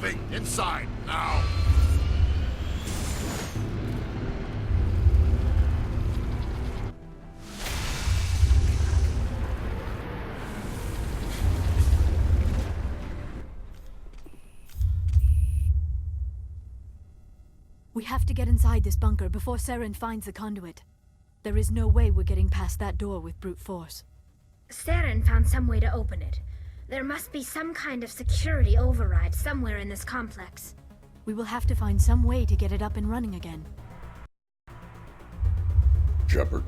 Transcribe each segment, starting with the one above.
moving inside now. We have to get inside this bunker before Saren finds the conduit. There is no way we're getting past that door with brute force. Saren found some way to open it. There must be some kind of security override somewhere in this complex. We will have to find some way to get it up and running again. Shepard.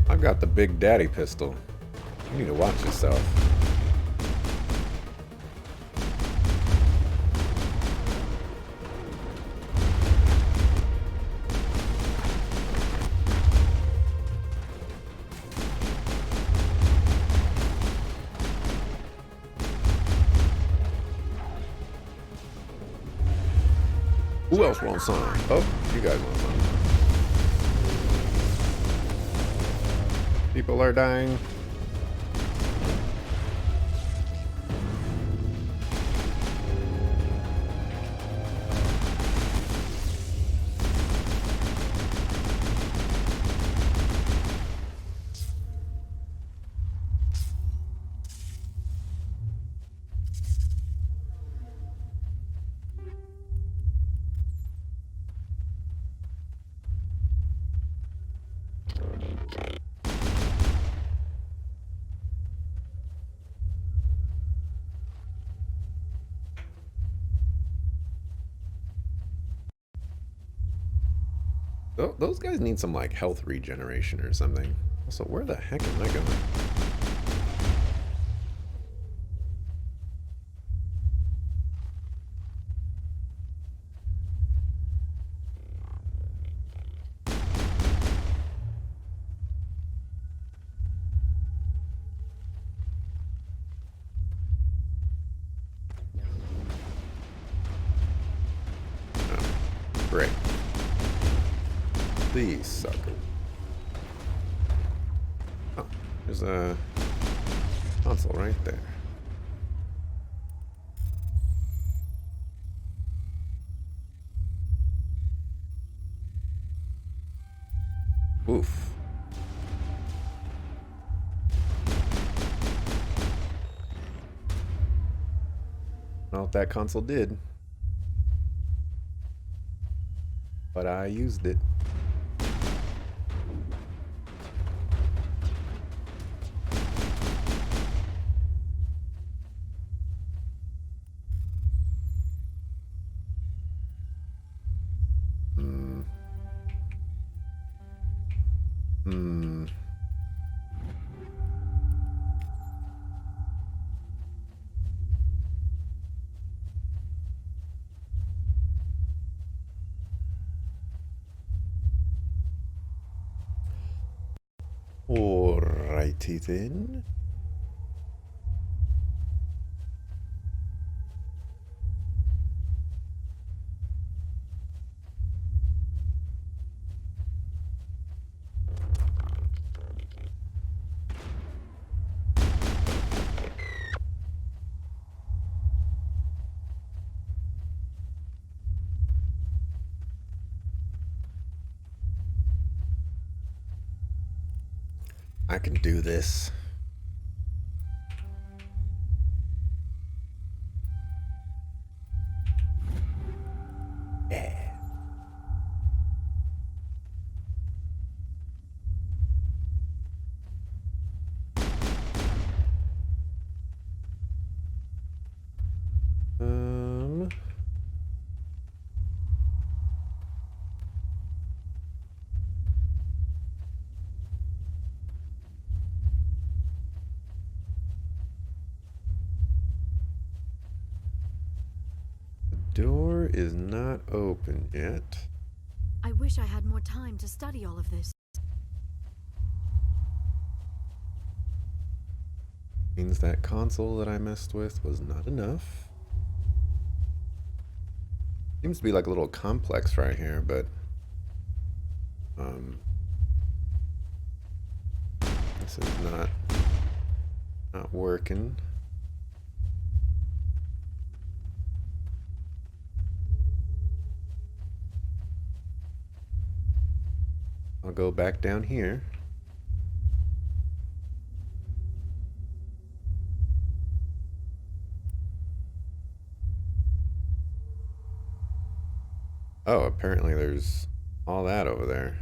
I've got the Big Daddy pistol. You need to watch yourself. Who else wants some? Oh, you guys want some. People are dying. Those guys need some like health regeneration or something. Also, where the heck am I going? Oh, great. Please, sucker. Oh, there's a console right there. Oof. I don't know what that console did, but I used it. Alrighty then. I can do this. Yeah. Door is not open yet. I wish I had more time to study all of this. Means that console that I messed with was not enough. Seems to be like a little complex right here, but this is not Not working. I'll go back down here. Oh, apparently there's all that over there.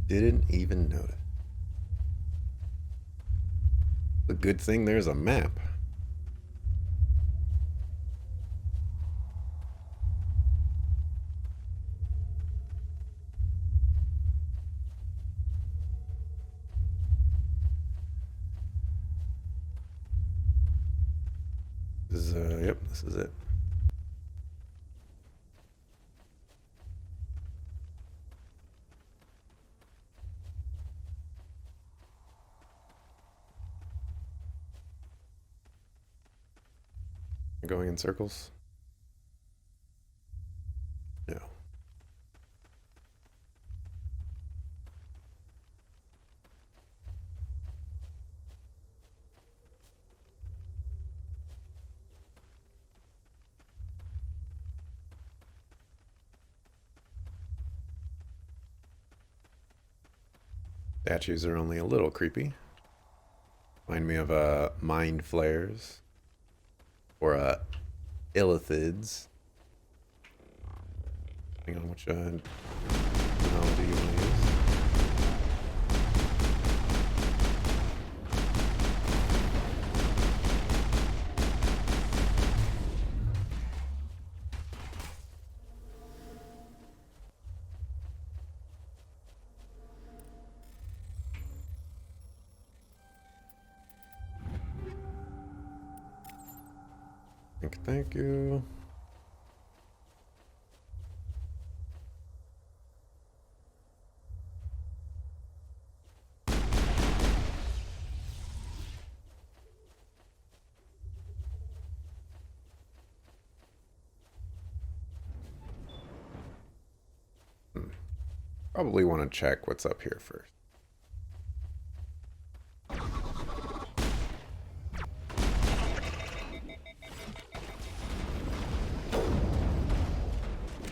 Didn't even notice. The good thing there's a map. This is, yep, this is it. Going in circles? No. Statues are only a little creepy. Remind me of mind flares or illithids. Depending on which terminology you want to use. Thank you. Probably want to check what's up here first.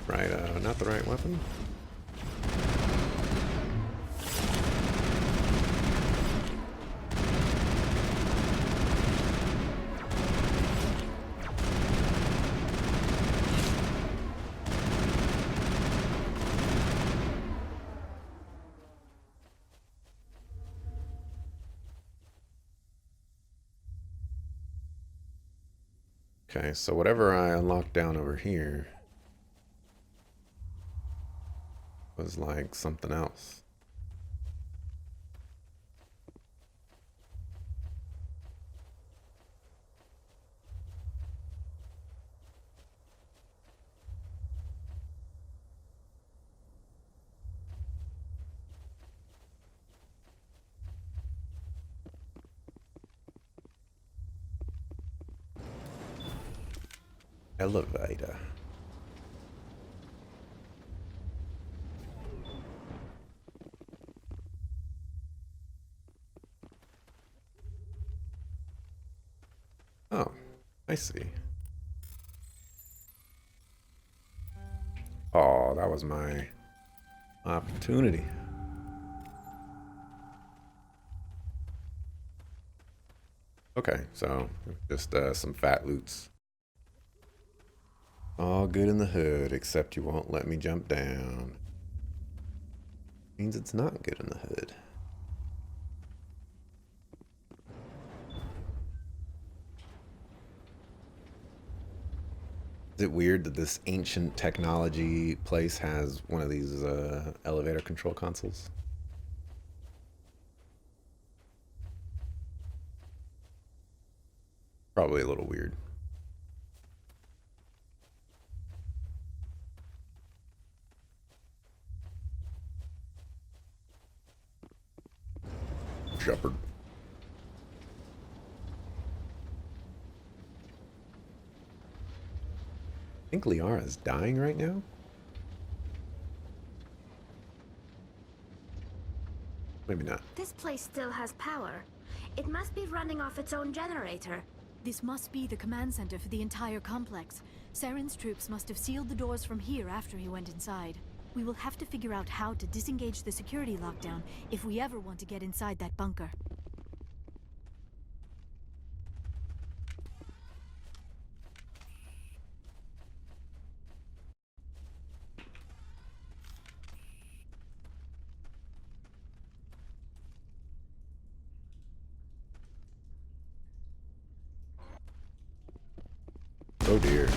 Right, not the right weapon. Okay, so whatever I unlocked down over here was like something else. Elevator. Oh, I see. Oh, that was my opportunity. Okay, so just some fat loots. All good in the hood, except you won't let me jump down. Means it's not good in the hood. Is it weird that this ancient technology place has one of these elevator control consoles? Probably a little weird. Shepherd. I think Liara's dying right now. Maybe not. This place still has power. It must be running off its own generator. This must be the command center for the entire complex. Saren's troops must have sealed the doors from here after he went inside. We will have to figure out how to disengage the security lockdown if we ever want to get inside that bunker. Oh dear.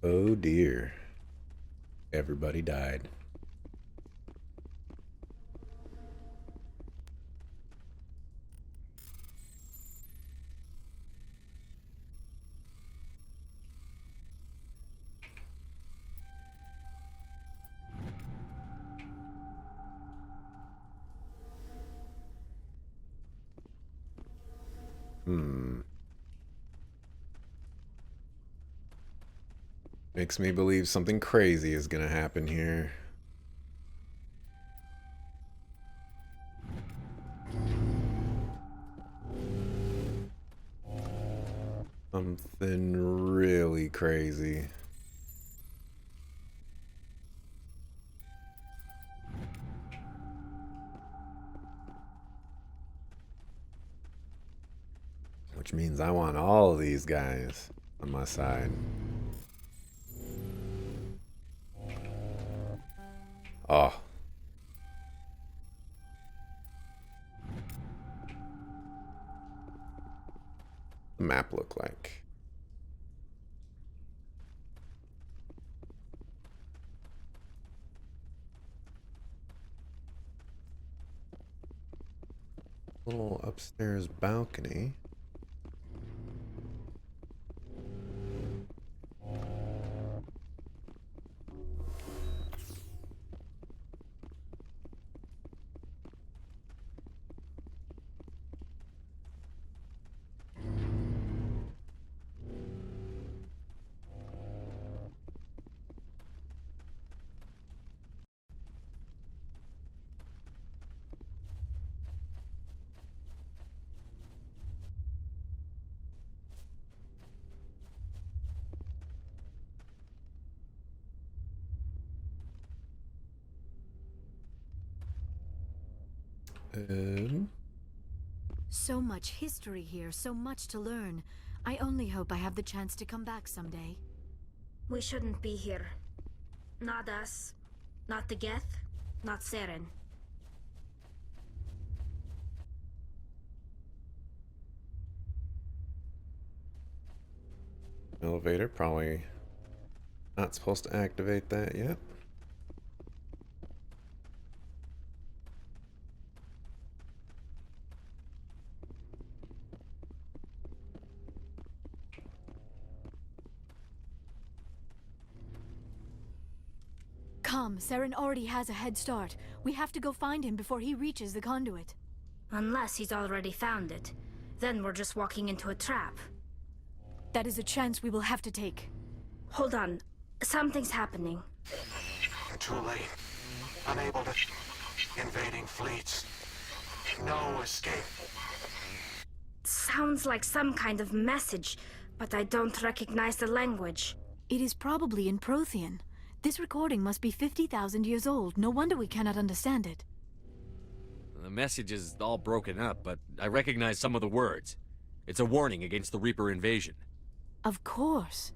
Oh dear. Everybody died. Makes me believe something crazy is gonna happen here. Something really crazy. Which means I want all of these guys on my side. Oh. The map look like. Little upstairs balcony. So much history here, so much to learn. I only hope I have the chance to come back someday. We shouldn't be here. Not us. Not the Geth. Not Saren. Elevator, probably not supposed to activate that yet. Come, Saren already has a head start. We have to go find him before he reaches the conduit. Unless he's already found it. Then we're just walking into a trap. That is a chance we will have to take. Hold on. Something's happening. Too late. Unable to... Invading fleets. No escape. Sounds like some kind of message, but I don't recognize the language. It is probably in Prothean. This recording must be 50,000 years old. No wonder we cannot understand it. The message is all broken up, but I recognize some of the words. It's a warning against the Reaper invasion. Of course.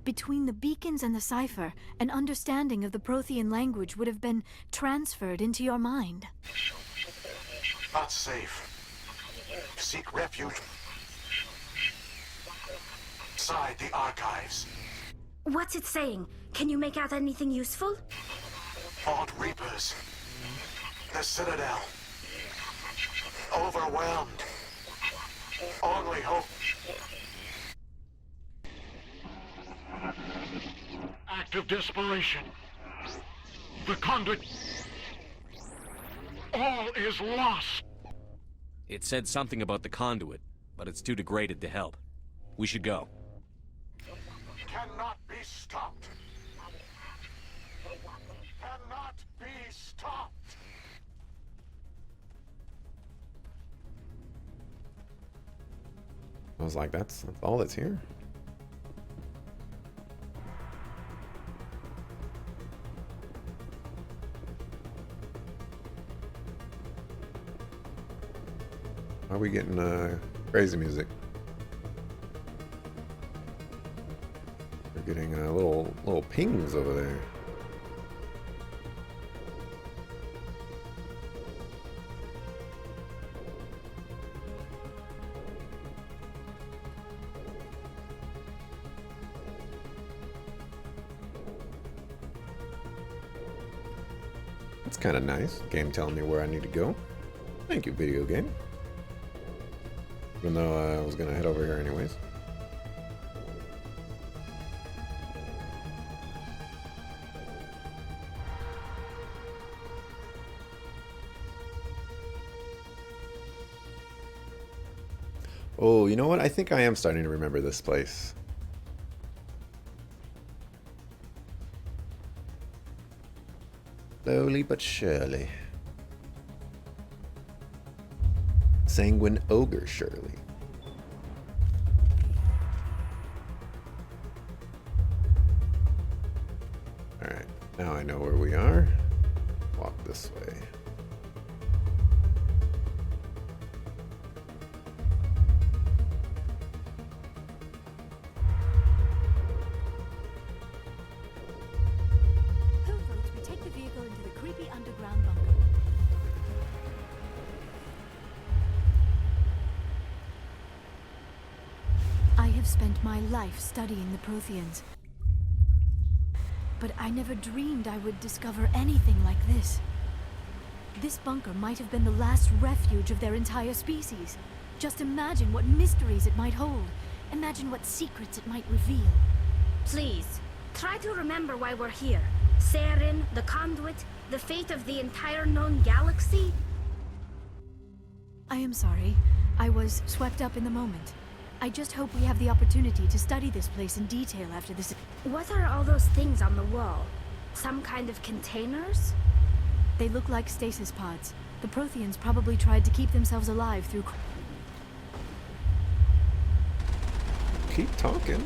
Between the beacons and the cipher, an understanding of the Prothean language would have been transferred into your mind. Not safe. Seek refuge. Inside the archives. What's it saying? Can you make out anything useful? Vault Reapers. The Citadel. Overwhelmed. Only hope. Act of desperation. The conduit. All is lost. It said something about the conduit, but it's too degraded to help. We should go. Cannot be stopped. Cannot be stopped. I was like, that's all that's here. Why are we getting crazy music? We're getting little pings over there. That's kind of nice. Game telling me where I need to go. Thank you, video game. Even though I was gonna head over here anyways. Oh, you know what? I think I am starting to remember this place. Slowly but surely. Sanguine Ogre Shirley. Alright, now I know where we are. Walk this way. Who votes we take the vehicle into the creepy underground bunker? I have spent my life studying the Protheans. But I never dreamed I would discover anything like this. This bunker might have been the last refuge of their entire species. Just imagine what mysteries it might hold. Imagine what secrets it might reveal. Please, try to remember why we're here. Saren, the conduit, the fate of the entire known galaxy. I am sorry. I was swept up in the moment. I just hope we have the opportunity to study this place in detail after this. What are all those things on the wall? Some kind of containers? They look like stasis pods. The Protheans probably tried to keep themselves alive through... Keep talking.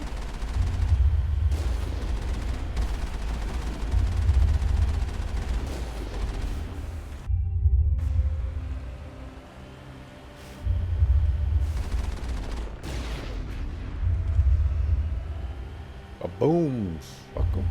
Boom! Fuck 'em.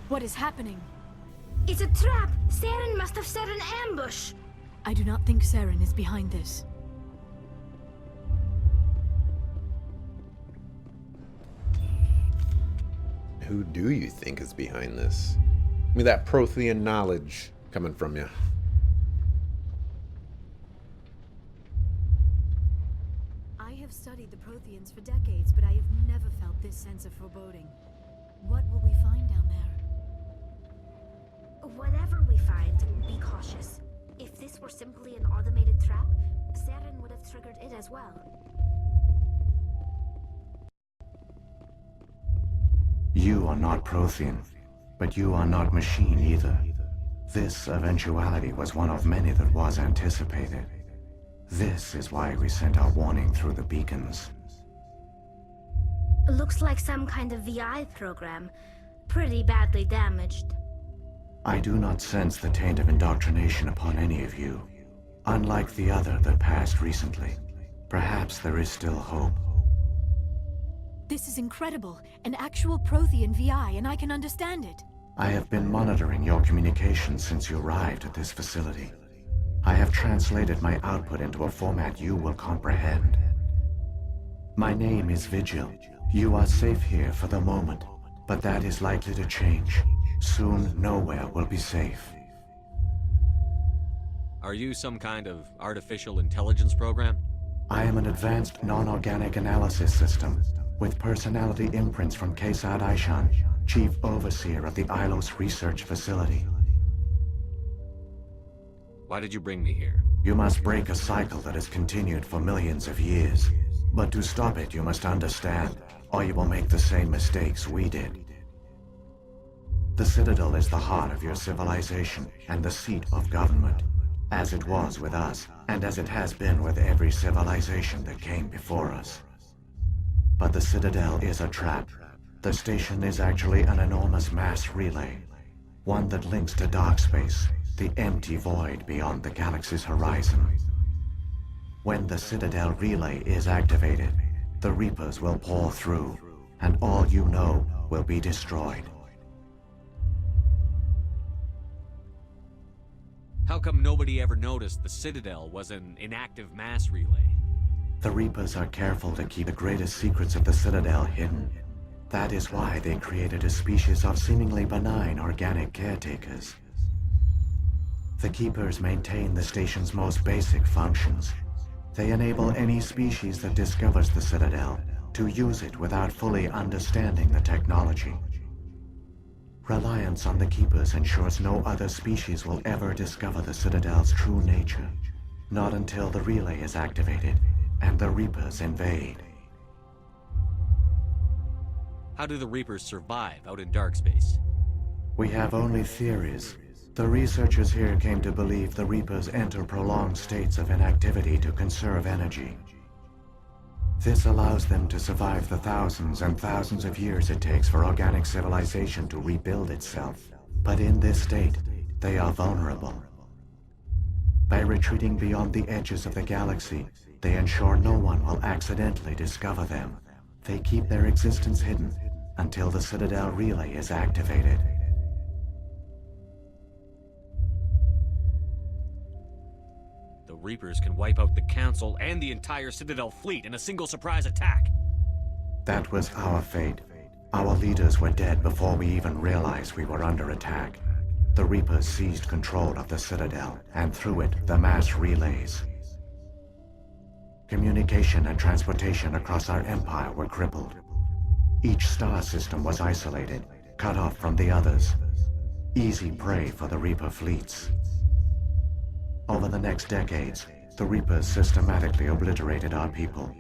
What is happening? It's a trap! Saren must have set an ambush! I do not think Saren is behind this. Who do you think is behind this? Give me that Prothean knowledge coming from you. I have studied the Protheans for decades, but I have never felt this sense of foreboding. What will we find down there? Whatever we find, be cautious. If this were simply an automated trap, Saren would have triggered it as well. You are not Prothean, but you are not machine either. This eventuality was one of many that was anticipated. This is why we sent our warning through the beacons. Looks like some kind of VI program. Pretty badly damaged. I do not sense the taint of indoctrination upon any of you. Unlike the other that passed recently. Perhaps there is still hope. This is incredible. An actual Prothean VI, and I can understand it. I have been monitoring your communications since you arrived at this facility. I have translated my output into a format you will comprehend. My name is Vigil. You are safe here for the moment, but that is likely to change. Soon, nowhere will be safe. Are you some kind of artificial intelligence program? I am an advanced non-organic analysis system with personality imprints from Kesad Aishan, Chief Overseer of the Ilos Research Facility. Why did you bring me here? You must break a cycle that has continued for millions of years. But to stop it, you must understand, or you will make the same mistakes we did. The Citadel is the heart of your civilization and the seat of government, as it was with us, and as it has been with every civilization that came before us. But the Citadel is a trap. The station is actually an enormous mass relay, one that links to dark space, the empty void beyond the galaxy's horizon. When the Citadel relay is activated, the Reapers will pour through, and all you know will be destroyed. How come nobody ever noticed the Citadel was an inactive mass relay? The Reapers are careful to keep the greatest secrets of the Citadel hidden. That is why they created a species of seemingly benign organic caretakers. The Keepers maintain the station's most basic functions. They enable any species that discovers the Citadel to use it without fully understanding the technology. Reliance on the Keepers ensures no other species will ever discover the Citadel's true nature, not until the relay is activated and the Reapers invade. How do the Reapers survive out in dark space? We have only theories. The researchers here came to believe the Reapers enter prolonged states of inactivity to conserve energy. This allows them to survive the thousands and thousands of years it takes for organic civilization to rebuild itself. But in this state, they are vulnerable. By retreating beyond the edges of the galaxy, they ensure no one will accidentally discover them. They keep their existence hidden until the Citadel relay is activated. The Reapers can wipe out the Council and the entire Citadel fleet in a single surprise attack. That was our fate. Our leaders were dead before we even realized we were under attack. The Reapers seized control of the Citadel, and through it, the mass relays. Communication and transportation across our empire were crippled. Each star system was isolated, cut off from the others. Easy prey for the Reaper fleets. Over the next decades, the Reapers systematically obliterated our people.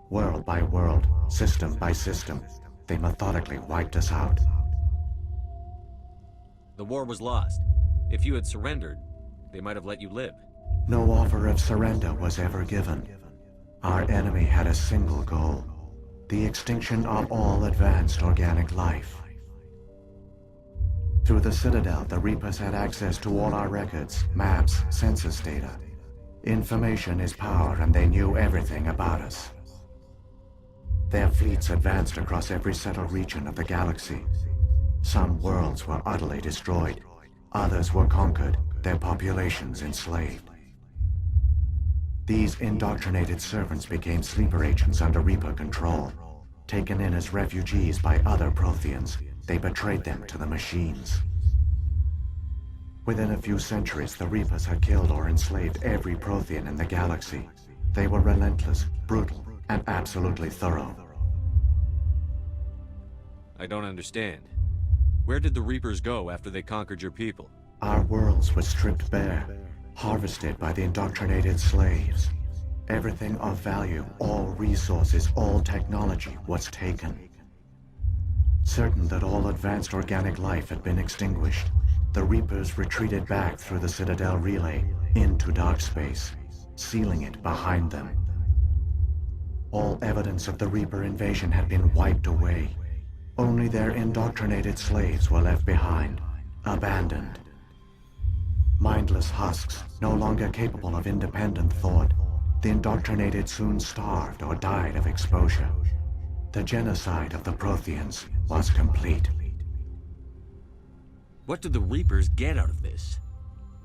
World by world, system by system, they methodically wiped us out. The war was lost. If you had surrendered, they might have let you live. No offer of surrender was ever given. Our enemy had a single goal: the extinction of all advanced organic life. Through the Citadel, the Reapers had access to all our records, maps, census data. Information is power, and they knew everything about us. Their fleets advanced across every settled region of the galaxy. Some worlds were utterly destroyed. Others were conquered, their populations enslaved. These indoctrinated servants became sleeper agents under Reaper control. Taken in as refugees by other Protheans, they betrayed them to the machines. Within a few centuries, the Reapers had killed or enslaved every Prothean in the galaxy. They were relentless, brutal, and absolutely thorough. I don't understand. Where did the Reapers go after they conquered your people? Our worlds were stripped bare, harvested by the indoctrinated slaves. Everything of value, all resources, all technology was taken. Certain that all advanced organic life had been extinguished, the Reapers retreated back through the Citadel relay into dark space, sealing it behind them. All evidence of the Reaper invasion had been wiped away. Only their indoctrinated slaves were left behind, abandoned. Mindless husks, no longer capable of independent thought, the indoctrinated soon starved or died of exposure. The genocide of the Protheans was complete. What did the Reapers get out of this?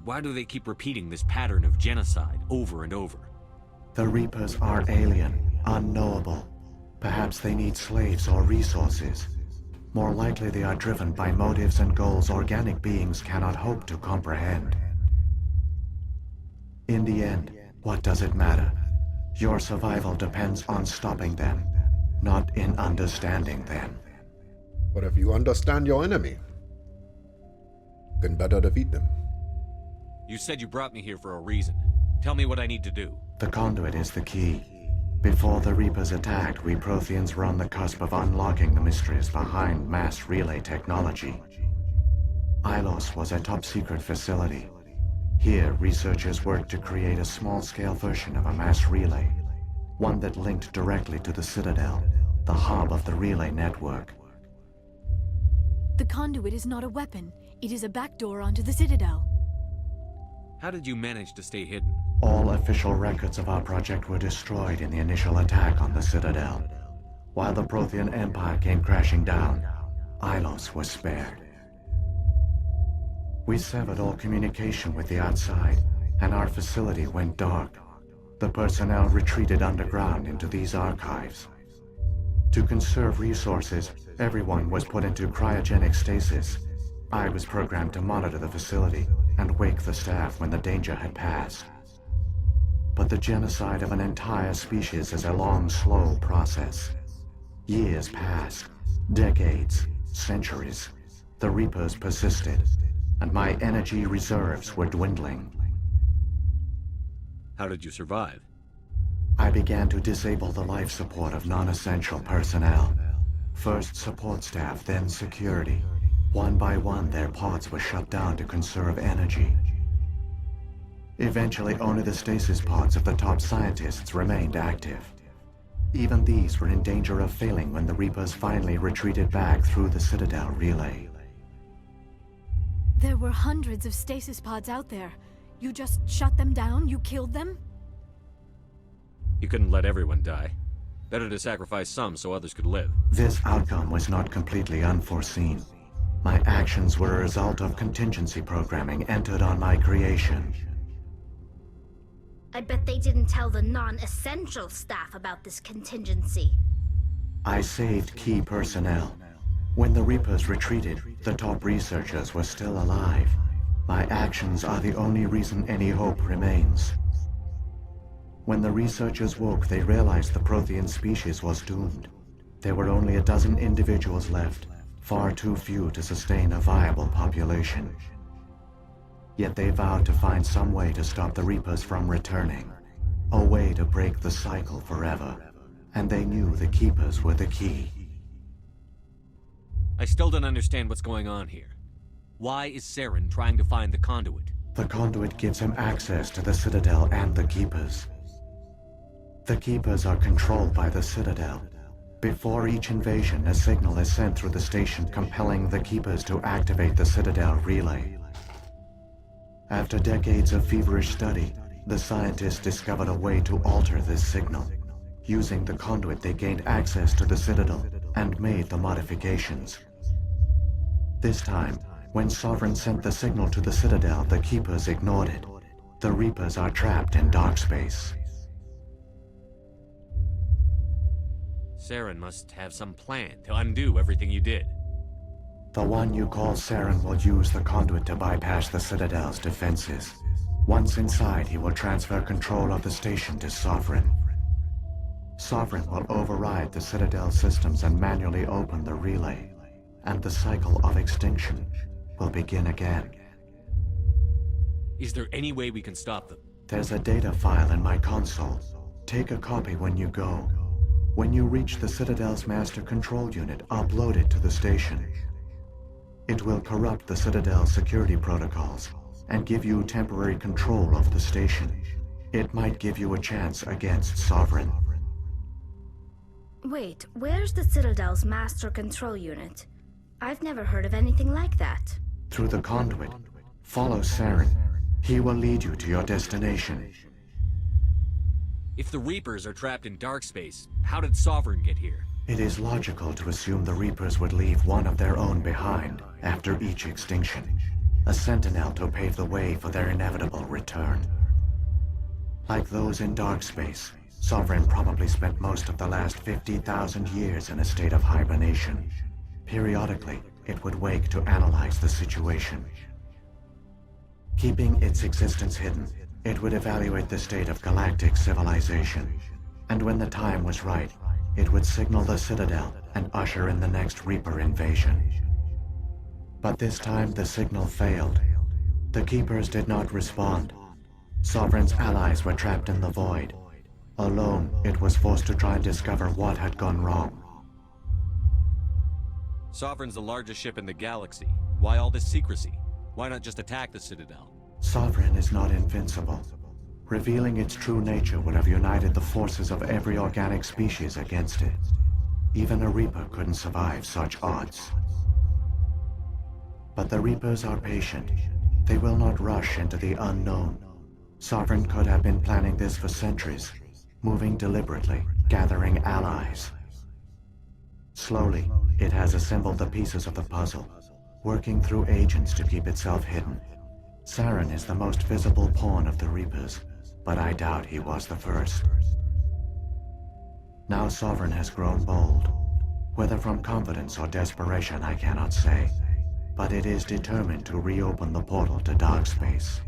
why do they keep repeating this pattern of genocide over and over? The Reapers are alien, unknowable. Perhaps they need slaves or resources. More likely they are driven by motives and goals organic beings cannot hope to comprehend. In the end, what does it matter? Your survival depends on stopping them, not in understanding them. But if you understand your enemy, you can better defeat them. You said you brought me here for a reason. Tell me what I need to do. The conduit is the key. Before the Reapers attacked, we Protheans were on the cusp of unlocking the mysteries behind mass relay technology. Ilos was a top-secret facility. Here, researchers worked to create a small-scale version of a mass relay, one that linked directly to the Citadel, the hub of the relay network. The conduit is not a weapon. It is a backdoor onto the Citadel. How did you manage to stay hidden? All official records of our project were destroyed in the initial attack on the Citadel. While the Prothean Empire came crashing down, Ilos was spared. We severed all communication with the outside, and our facility went dark. The personnel retreated underground into these archives. To conserve resources, everyone was put into cryogenic stasis. I was programmed to monitor the facility and wake the staff when the danger had passed. But the genocide of an entire species is a long, slow process. Years passed, decades, centuries. The Reapers persisted, and my energy reserves were dwindling. How did you survive? I began to disable the life support of non-essential personnel. First support staff, then security. One by one, their pods were shut down to conserve energy. Eventually, only the stasis pods of the top scientists remained active. Even these were in danger of failing when the Reapers finally retreated back through the Citadel relay. There were hundreds of stasis pods out there. You just shut them down? You killed them? You couldn't let everyone die. Better to sacrifice some so others could live. This outcome was not completely unforeseen. My actions were a result of contingency programming entered on my creation. I bet they didn't tell the non-essential staff about this contingency. I saved key personnel. When the Reapers retreated, the top researchers were still alive. My actions are the only reason any hope remains. When the researchers woke, they realized the Prothean species was doomed. There were only a dozen individuals left, far too few to sustain a viable population. Yet they vowed to find some way to stop the Reapers from returning, a way to break the cycle forever, and they knew the Keepers were the key. I still don't understand what's going on here. Why is Saren trying to find the conduit? The conduit gives him access to the Citadel and the Keepers. The Keepers are controlled by the Citadel. Before each invasion, a signal is sent through the station compelling the Keepers to activate the Citadel relay. After decades of feverish study, the scientists discovered a way to alter this signal. Using the conduit, they gained access to the Citadel and made the modifications. This time, when Sovereign sent the signal to the Citadel, the Keepers ignored it. The Reapers are trapped in dark space. Saren must have some plan to undo everything you did. The one you call Saren will use the conduit to bypass the Citadel's defenses. Once inside, he will transfer control of the station to Sovereign. Sovereign will override the Citadel systems and manually open the relay, and the cycle of extinction will begin again. Is there any way we can stop them? There's a data file in my console. Take a copy when you go. When you reach the Citadel's master control unit, upload it to the station. It will corrupt the Citadel's security protocols and give you temporary control of the station. It might give you a chance against Sovereign. Wait, where's the Citadel's master control unit? I've never heard of anything like that. Through the conduit, follow Saren. He will lead you to your destination. If the Reapers are trapped in dark space, how did Sovereign get here? It is logical to assume the Reapers would leave one of their own behind after each extinction. a sentinel to pave the way for their inevitable return. Like those in Dark Space, Sovereign probably spent most of the last 50,000 years in a state of hibernation. Periodically, it would wake to analyze the situation. Keeping its existence hidden, it would evaluate the state of galactic civilization. And when the time was right, it would signal the Citadel and usher in the next Reaper invasion. But this time the signal failed. The Keepers did not respond. Sovereign's allies were trapped in the void. Alone, it was forced to try and discover what had gone wrong. Sovereign's the largest ship in the galaxy. Why all this secrecy? Why not just attack the Citadel? Sovereign is not invincible. Revealing its true nature would have united the forces of every organic species against it. Even a Reaper couldn't survive such odds. But the Reapers are patient. They will not rush into the unknown. Sovereign could have been planning this for centuries, moving deliberately, gathering allies. Slowly, it has assembled the pieces of the puzzle, working through agents to keep itself hidden. Saren is the most visible pawn of the Reapers, but I doubt he was the first. Now Sovereign has grown bold. Whether from confidence or desperation, I cannot say. But it is determined to reopen the portal to Dark Space.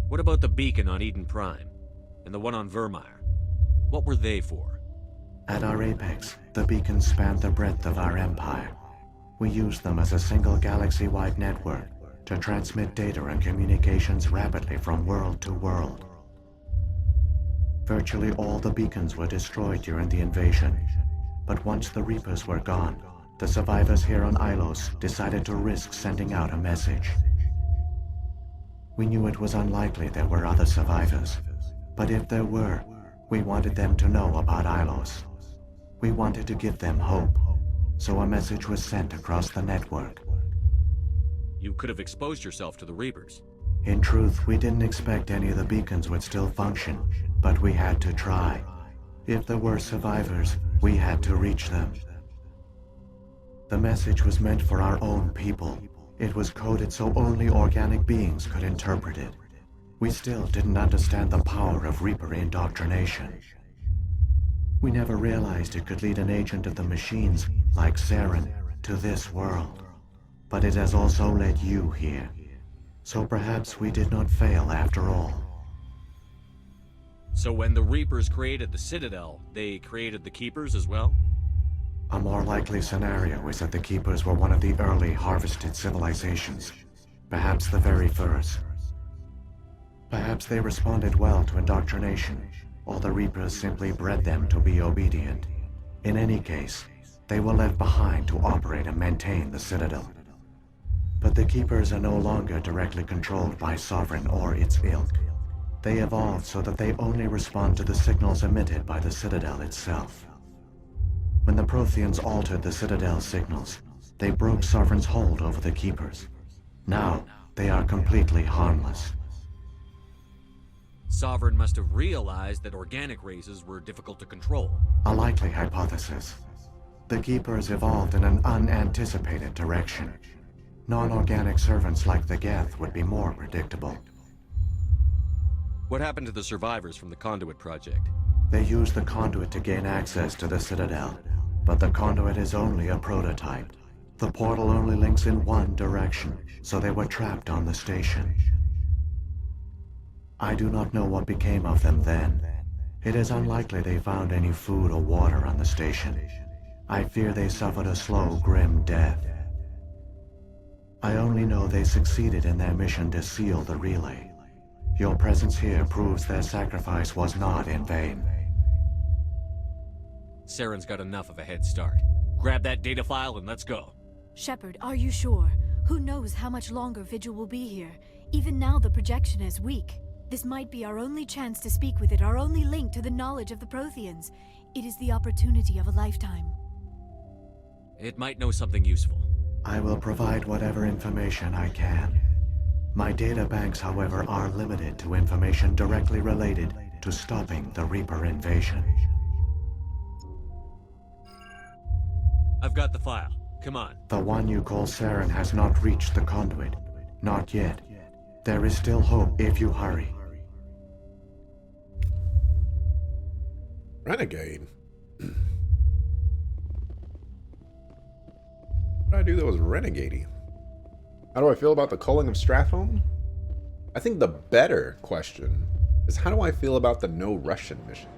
What about the beacon on Eden Prime? And the one on Vermeer? What were they for? At our apex, the beacons spanned the breadth of our empire. We used them as a single galaxy-wide network to transmit data and communications rapidly from world to world. Virtually all the beacons were destroyed during the invasion, but once the Reapers were gone, the survivors here on Ilos decided to risk sending out a message. We knew it was unlikely there were other survivors, but if there were, we wanted them to know about Ilos. We wanted to give them hope, so a message was sent across the network. You could have exposed yourself to the Reapers. In truth, we didn't expect any of the beacons would still function, but we had to try. If there were survivors, we had to reach them. The message was meant for our own people. It was coded so only organic beings could interpret it. We still didn't understand the power of Reaper indoctrination. We never realized it could lead an agent of the machines, like Saren, to this world. But it has also led you here. So perhaps we did not fail after all. So when the Reapers created the Citadel, they created the Keepers as well? A more likely scenario is that the Keepers were one of the early harvested civilizations, perhaps the very first. Perhaps they responded well to indoctrination, or the Reapers simply bred them to be obedient. In any case, they were left behind to operate and maintain the Citadel. But the Keepers are no longer directly controlled by Sovereign or its ilk. They evolved so that they only respond to the signals emitted by the Citadel itself. When the Protheans altered the Citadel's signals, they broke Sovereign's hold over the Keepers. Now, they are completely harmless. Sovereign must have realized that organic races were difficult to control. A likely hypothesis. The Keepers evolved in an unanticipated direction. Non-organic servants like the Geth would be more predictable. What happened to the survivors from the Conduit Project? They used the Conduit to gain access to the Citadel, but the Conduit is only a prototype. The portal only links in one direction, so they were trapped on the station. I do not know what became of them then. It is unlikely they found any food or water on the station. I fear they suffered a slow, grim death. I only know they succeeded in their mission to seal the relay. Your presence here proves their sacrifice was not in vain. Saren's got enough of a head start. Grab that data file and let's go. Shepard, are you sure? Who knows how much longer Vigil will be here? Even now the projection is weak. This might be our only chance to speak with it, our only link to the knowledge of the Protheans. It is the opportunity of a lifetime. It might know something useful. I will provide whatever information I can. My data banks, however, are limited to information directly related to stopping the Reaper invasion. I've got the file. Come on. The one you call Saren has not reached the conduit. Not yet. There is still hope if you hurry. Renegade. What did I do that was renegade-y? How do I feel about the culling of Stratholme? I think the better question is how do I feel about the no Russian mission?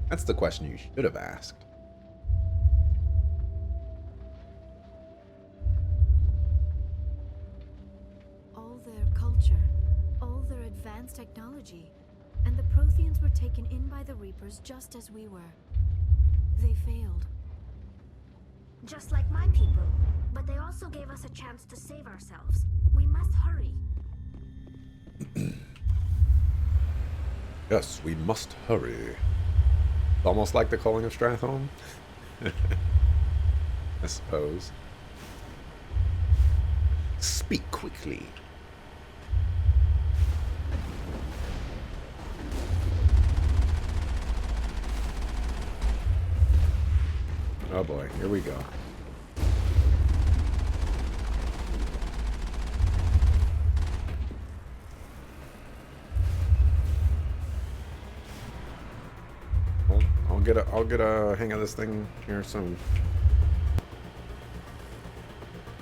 That's the question you should have asked. All their culture, all their advanced technology, and the Protheans were taken in by the Reapers just as we were. They failed. Just like my people. But they also gave us a chance to save ourselves. We must hurry. Yes, we must hurry. Almost like the culling of Stratholme. I suppose. Speak quickly. Oh boy, here we go. I'll get a hang of this thing here soon.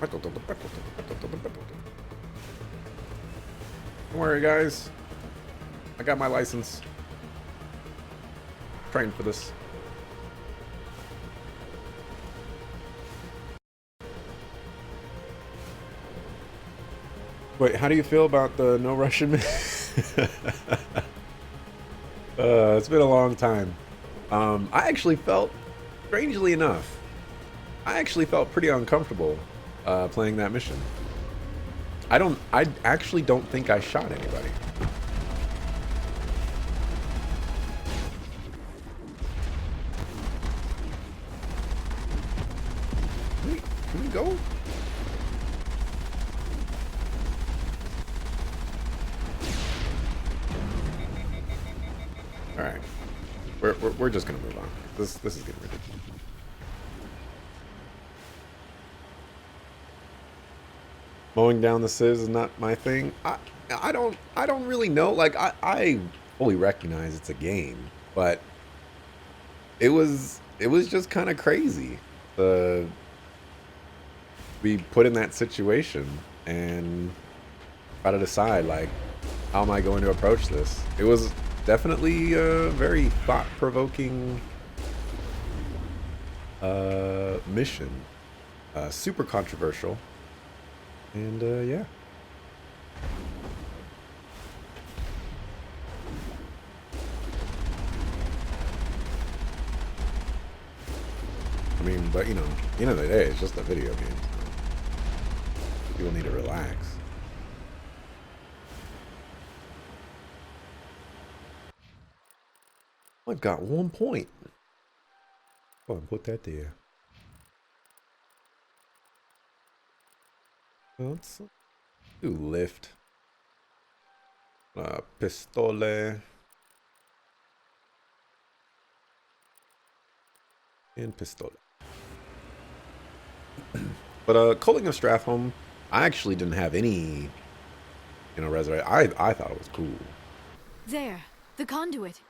Don't worry, guys. I got my license. Trained for this. Wait, how do you feel about the no Russian? It's been a long time. I actually felt, strangely enough, pretty uncomfortable playing that mission. I actually don't think I shot anybody. Can we go? All right. We're just gonna move on. This is getting ridiculous. Mowing down the Civ is not my thing. I don't really know. Like I fully recognize it's a game, but it was just kind of crazy to be put in that situation and try to decide like how am I going to approach this. It was definitely a very thought-provoking mission. Super controversial. And yeah. I mean, but you know, at the end of the day, it's just a video game. So people need to relax. I've got 1 point. Go and put that there. Let's do lift. Pistole. And pistole. But culling of Stratholme, I actually didn't have any, reservation. I thought it was cool. There, the conduit.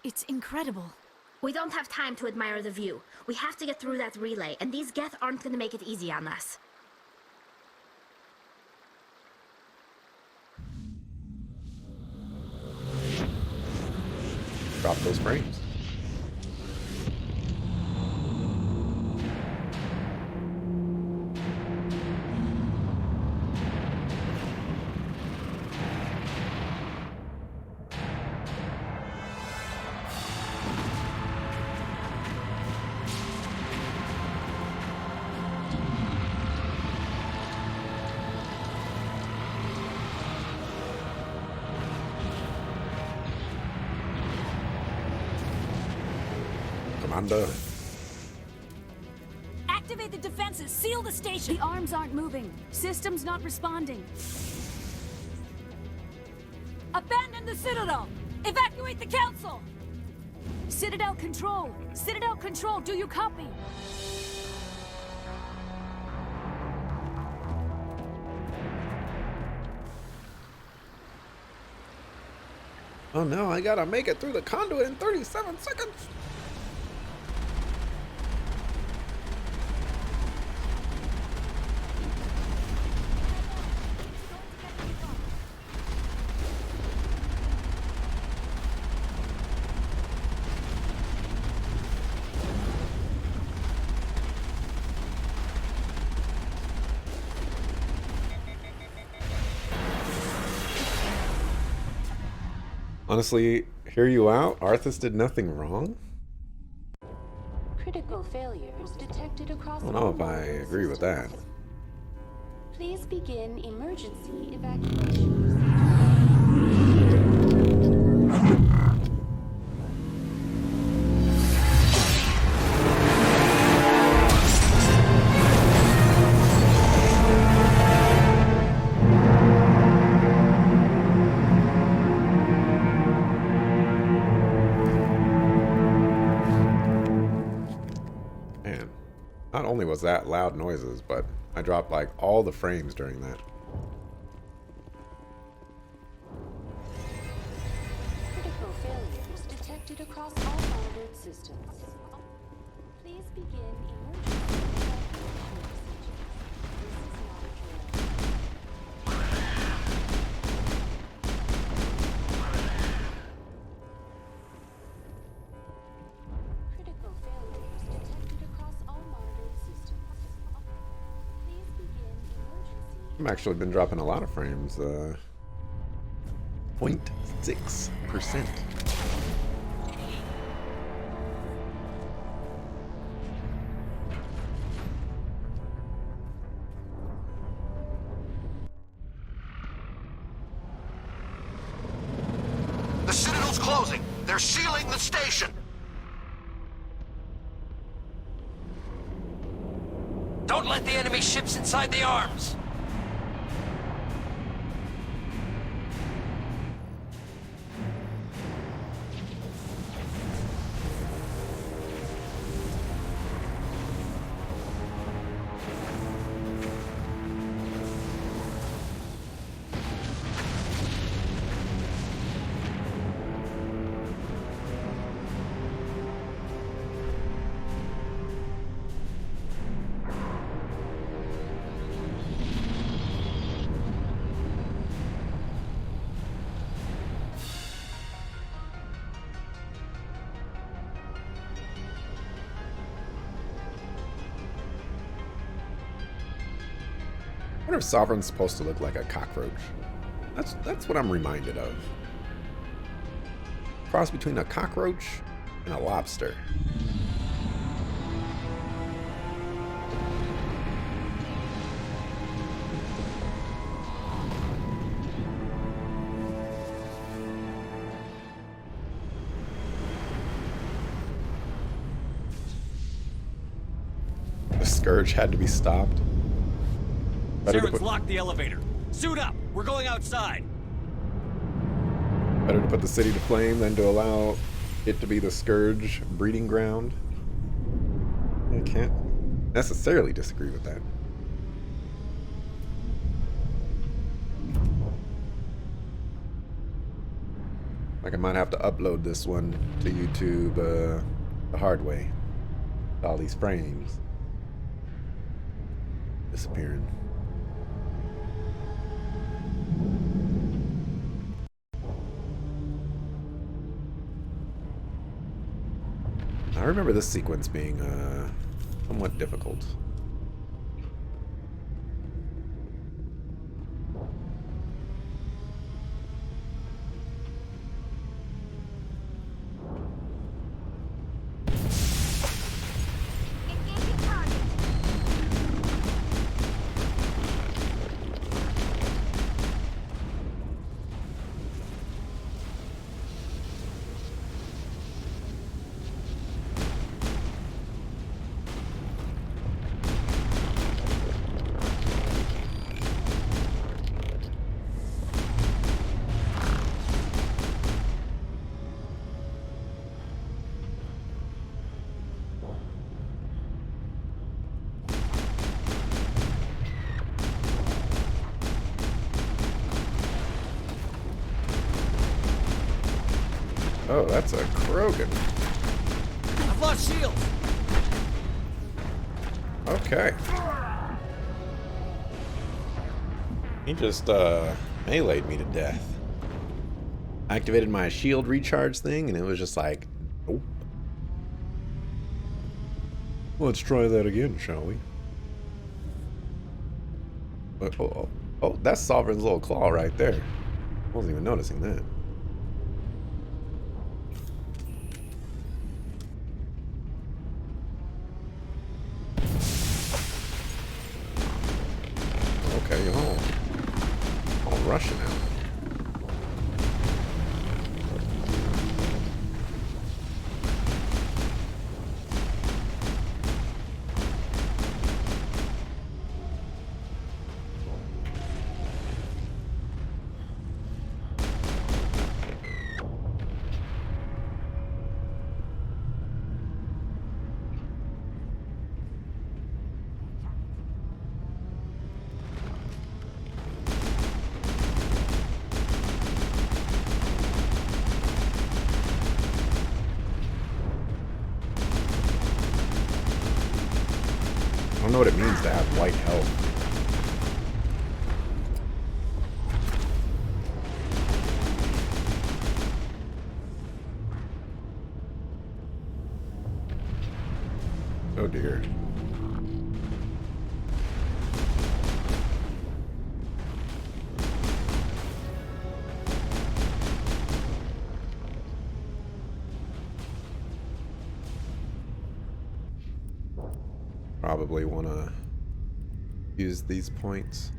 It's incredible. We don't have time to admire the view. We have to get through that relay, and these Geth aren't gonna make it easy on us. Drop those frames. Commander. Activate the defenses! Seal the station! The arms aren't moving. Systems not responding. Abandon the Citadel! Evacuate the Council! Citadel Control! Citadel Control, do you copy? Oh no, I gotta make it through the conduit in 37 seconds. Honestly, hear you out. Arthas did nothing wrong. Critical failures detected across I don't know if I agree with that. Please begin emergency evacuation. Man, not only was that loud noises, but I dropped like all the frames during that. Critical failures detected across all monitored systems. Please begin emergency evacuation procedures. This is not a drill. Critical failures detected across all monitored systems. Please begin emergency. I've actually been dropping a lot of frames. 0.6%. The Citadel's closing. They're sealing the station. Don't let the enemy ships inside the arms. I wonder if Sovereign's supposed to look like a cockroach. That's what I'm reminded of. Cross between a cockroach and a lobster. The Scourge had to be stopped. Saren's locked the elevator. Suit up. We're going outside. Better to put the city to flame than to allow it to be the Scourge breeding ground. I can't necessarily disagree with that. Like I might have to upload this one to YouTube the hard way. All these frames disappearing. I remember this sequence being somewhat difficult. Engaging target. Oh, that's a Krogan. I've lost shields. Okay. He just meleeed me to death. Activated my shield recharge thing, and it was just like, nope. Let's try that again, shall we? Oh, that's Sovereign's little claw right there. Wasn't even noticing that. Okay, all Russian out. I don't know what it means to have white health. Oh dear. Probably want to use these points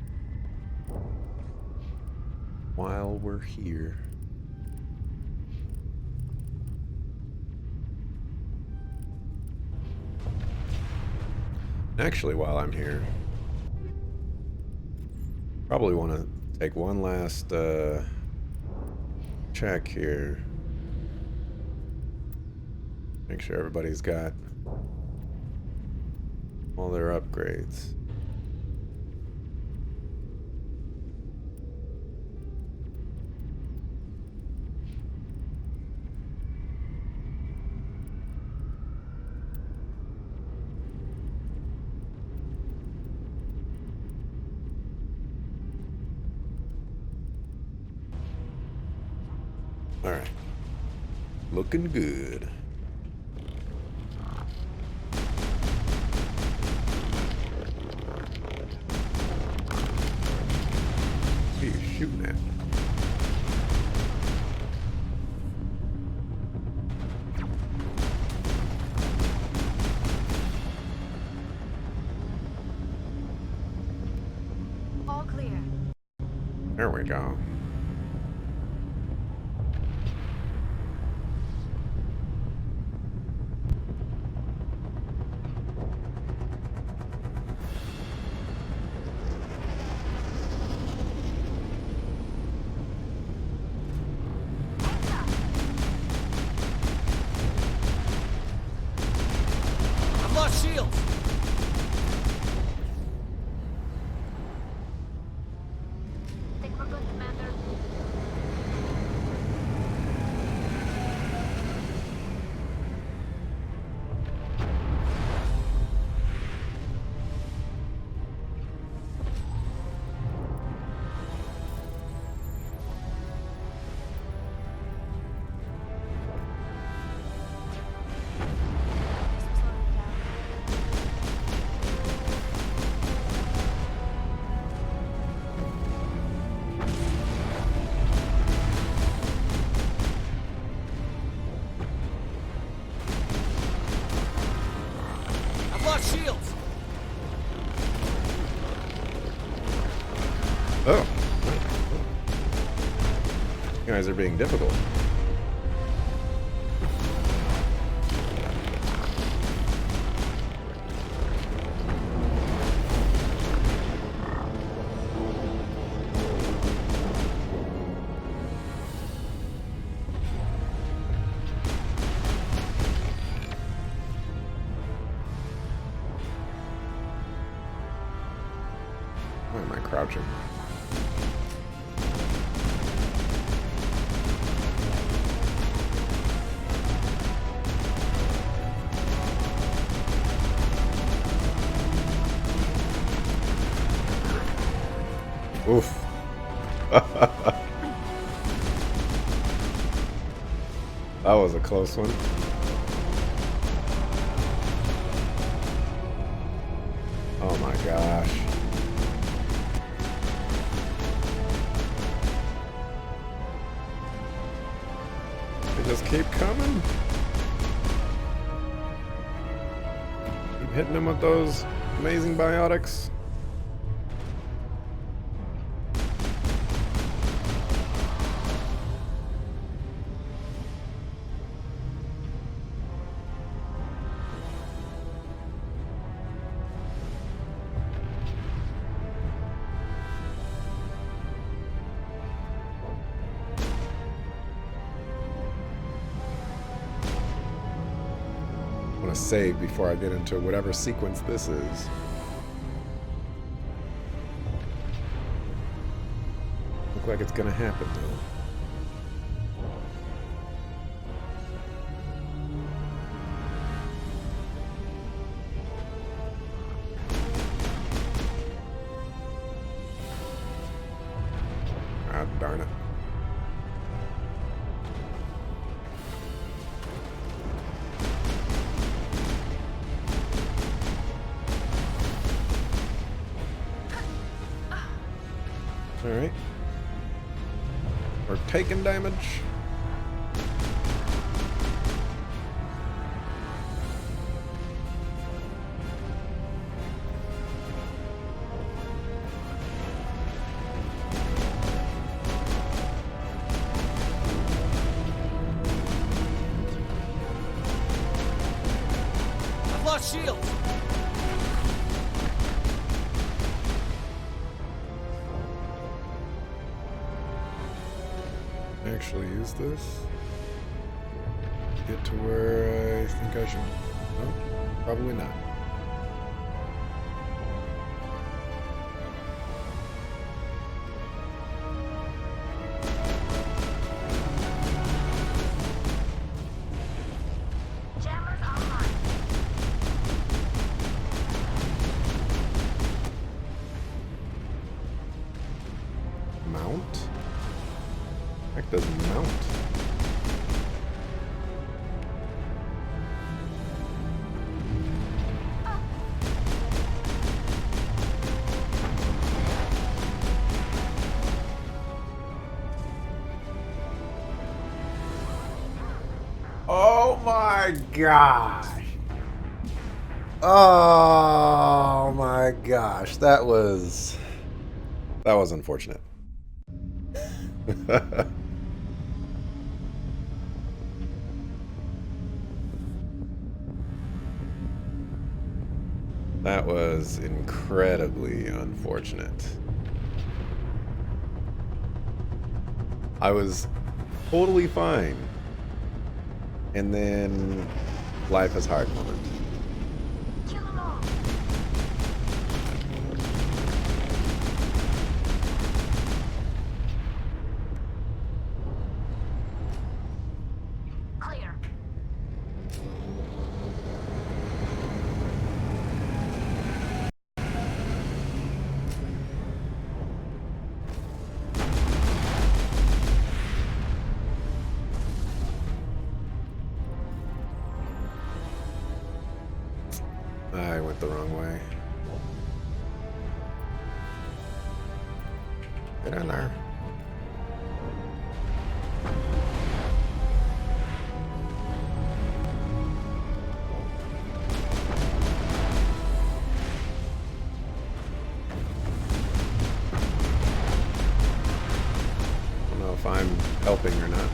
while we're here. Actually, while I'm here, probably want to take one last check here. Make sure everybody's got all their upgrades. All right. Looking good. What are you shooting at? All clear. There we go. I've lost shields. Think we're good, Commander. I've lost shields. Oh. You guys are being difficult. Why am I crouching? Oof. That was a close one. Oh my gosh. They just keep coming. Keep hitting them with those amazing biotics. Save before I get into whatever sequence this is. Look like it's gonna happen though. Ah, darn it. Alright. We're taking damage. I've lost shield. Actually use this. Get to where I think I should. No, probably not. Mount? Heck doesn't mount. Oh my gosh. Oh my gosh. That was unfortunate. That was incredibly unfortunate. I was totally fine. And then life is hard moment. I went the wrong way. Get in there. I don't know if I'm helping or not.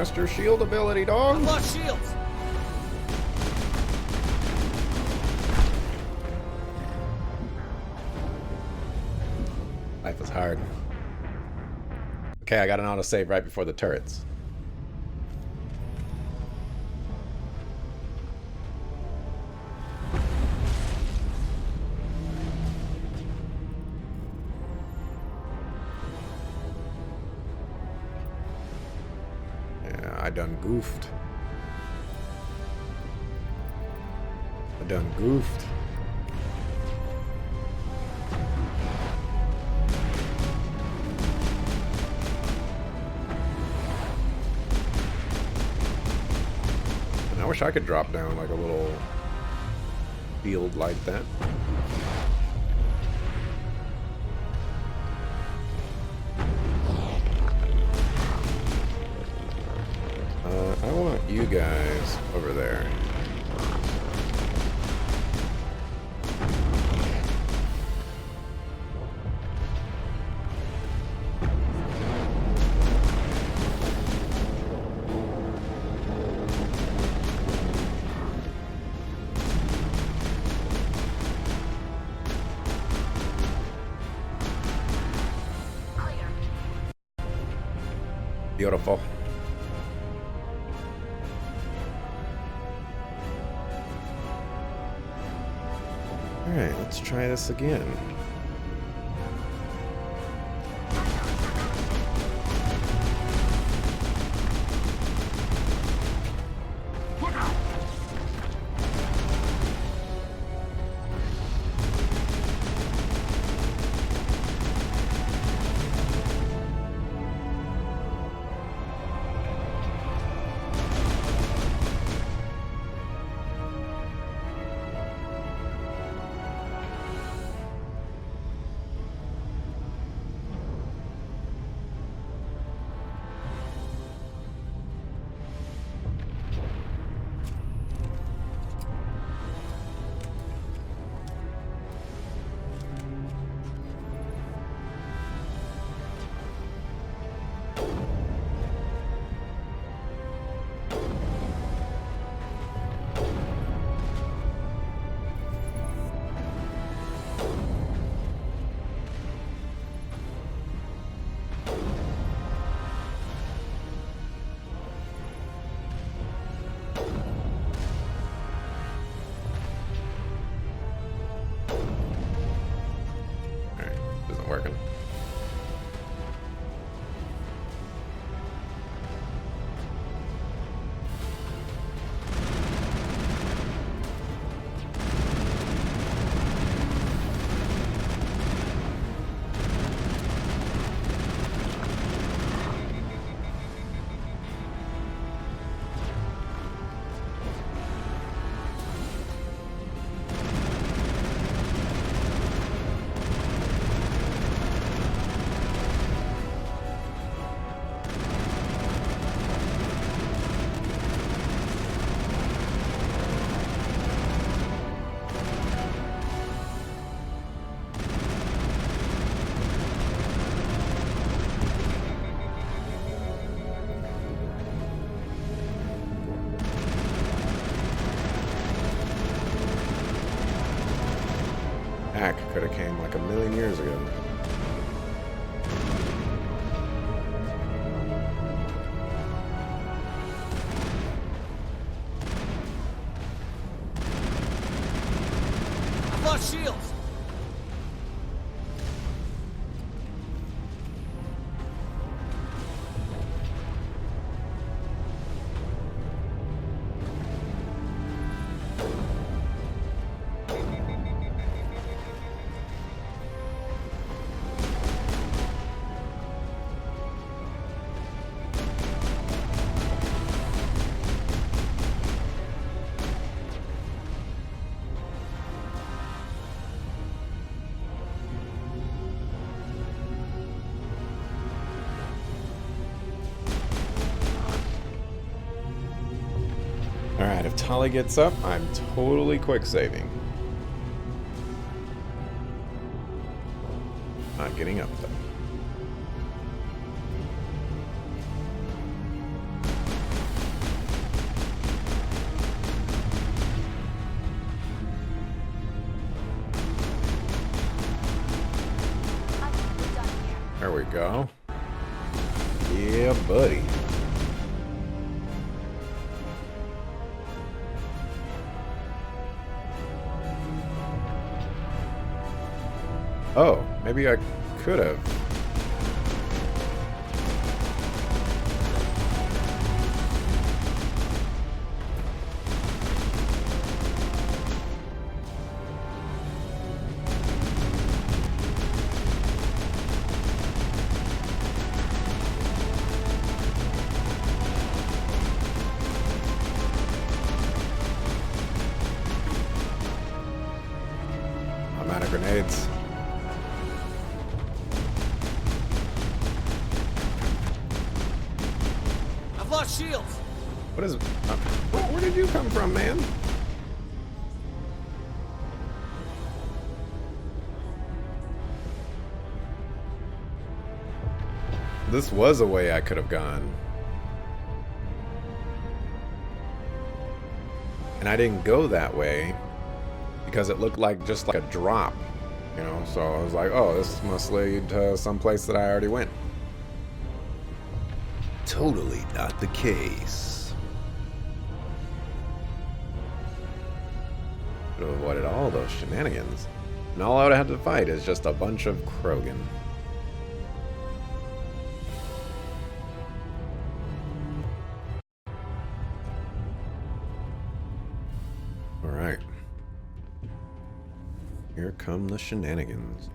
Master shield ability, dog. Lost shields! Life is hard. Okay, I got an autosave right before the turrets. Yeah, I done goofed. I done goofed. I wish I could drop down like a little field like that. I want you guys over there. Beautiful. Alright, let's try this again. Working. Hack could have came like a million years ago. Lost shields! Alright, if Tali gets up, I'm totally quick saving. Not getting up though. go. Yeah, buddy. Oh, maybe I could have. I'm out of grenades. I've lost shields. What is... where did you come from, man? This was a way I could have gone. And I didn't go that way because it looked like just like a drop, you know? So I was like, oh, this must lead to some place that I already went. Totally not the case. Could have avoided all those shenanigans. And all I would have had to fight is just a bunch of Krogan. Alright. Here come the shenanigans.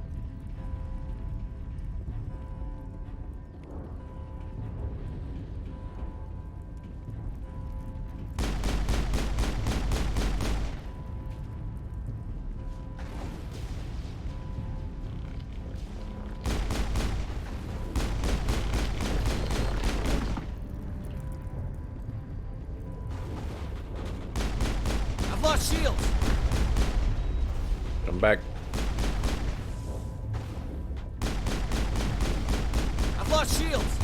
I've lost shields. I'm back. I've lost shields.